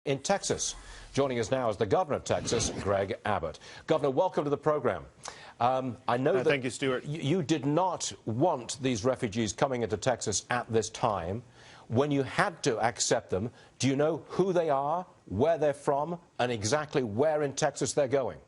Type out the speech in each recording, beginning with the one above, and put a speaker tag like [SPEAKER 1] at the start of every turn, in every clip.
[SPEAKER 1] in Texas. Joining us now is the governor of Texas, Greg Abbott. Governor, welcome to the program. I know that
[SPEAKER 2] thank you, Stuart.
[SPEAKER 1] You did not want these refugees coming into Texas at this time. When you had to accept them, do you know who they are, where they're from, and exactly where in Texas they're going?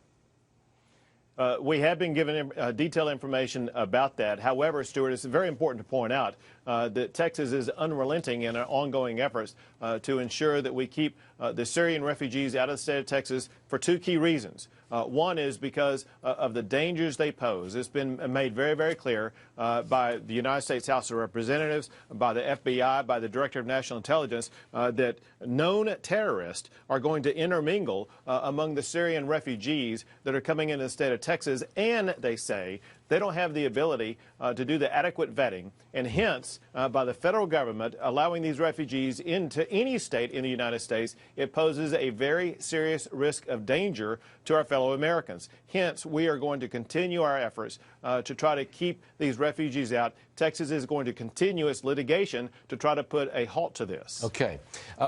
[SPEAKER 2] We have been given detailed information about that. However, Stuart, it's very important to point out that Texas is unrelenting in our ongoing efforts to ensure that we keep the Syrian refugees out of the state of Texas for two key reasons. One is because of the dangers they pose. It's been made very, very clear by the United States House of Representatives, by the FBI, by the Director of National Intelligence, that known terrorists are going to intermingle among the Syrian refugees that are coming into the state of Texas, and they say they don't have the ability to do the adequate vetting, and hence, by the federal government allowing these refugees into any state in the United States, it poses a very serious risk of danger to our fellow Americans. Hence, we are going to continue our efforts to try to keep these refugees out. Texas is going to continue its litigation to try to put a halt to this.
[SPEAKER 1] Okay.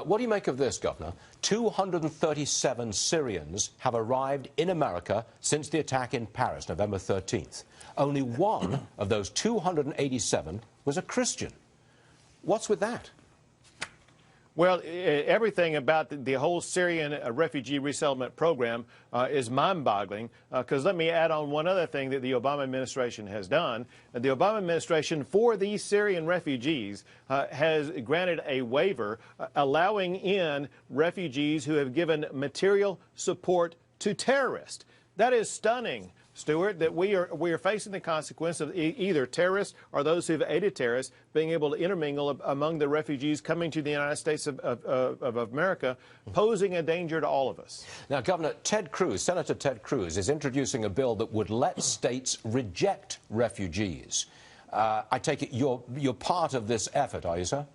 [SPEAKER 1] What do you make of this, Governor? 237 Syrians have arrived in America since the attack in Paris, November 13th. Only one of those 287 was a Christian. What's with that?
[SPEAKER 2] Well, everything about the whole Syrian refugee resettlement program is mind-boggling, because let me add on one other thing that the Obama administration has done. The Obama administration, for these Syrian refugees, has granted a waiver allowing in refugees who have given material support to terrorists. That is stunning, Stuart, that we are facing the consequence of either terrorists or those who've aided terrorists being able to intermingle among the refugees coming to the United States of America, posing a danger to all of us.
[SPEAKER 1] Now, Governor, Senator Ted Cruz is introducing a bill that would let states reject refugees. I take it you're part of this effort, are you, sir?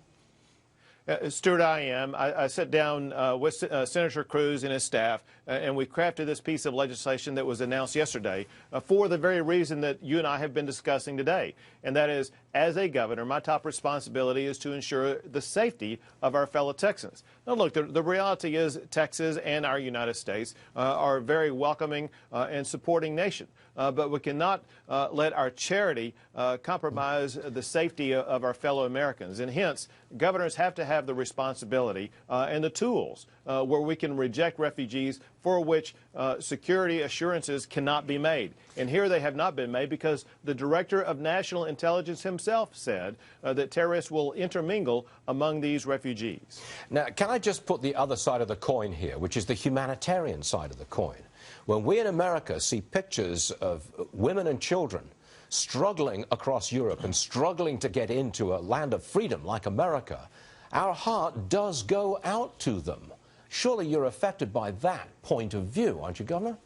[SPEAKER 2] Stuart, I am. I sat down with Senator Cruz and his staff, and we crafted this piece of legislation that was announced yesterday for the very reason that you and I have been discussing today. And that is, as a governor, my top responsibility is to ensure the safety of our fellow Texans. Now, look, the reality is Texas and our United States are a very welcoming and supporting nation. But we cannot let our charity compromise the safety of our fellow Americans. And hence, governors have to have the responsibility and the tools where we can reject refugees for which security assurances cannot be made. And here they have not been made because the Director of National Intelligence himself said that terrorists will intermingle among these refugees.
[SPEAKER 1] Now, can I just put the other side of the coin here, which is the humanitarian side of the coin? When we in America see pictures of women and children struggling across Europe and struggling to get into a land of freedom like America, our heart does go out to them. Surely you're affected by that point of view, aren't you, Governor?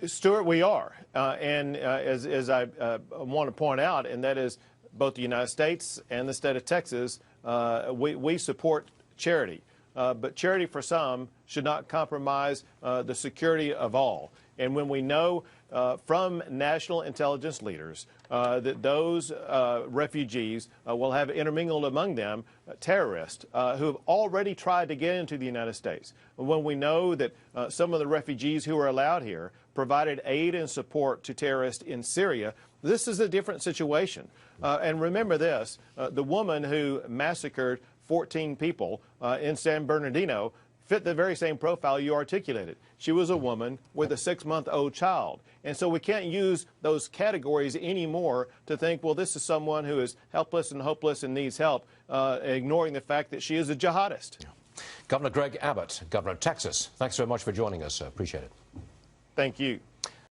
[SPEAKER 2] Stuart, we are. As I want to point out, and that is both the United States and the state of Texas, we support charity. But charity for some should not compromise the security of all. And when we know from national intelligence leaders that those refugees will have intermingled among them terrorists who have already tried to get into the United States, when we know that some of the refugees who are allowed here provided aid and support to terrorists in Syria, this is a different situation. And remember this, the woman who massacred 14 people in San Bernardino fit the very same profile you articulated. She was a woman with a 6-month-old child. And so we can't use those categories anymore to think, well, this is someone who is helpless and hopeless and needs help, ignoring the fact that she is a jihadist.
[SPEAKER 1] Yeah. Governor Greg Abbott, Governor of Texas, thanks very much for joining us. Appreciate it.
[SPEAKER 2] Thank you.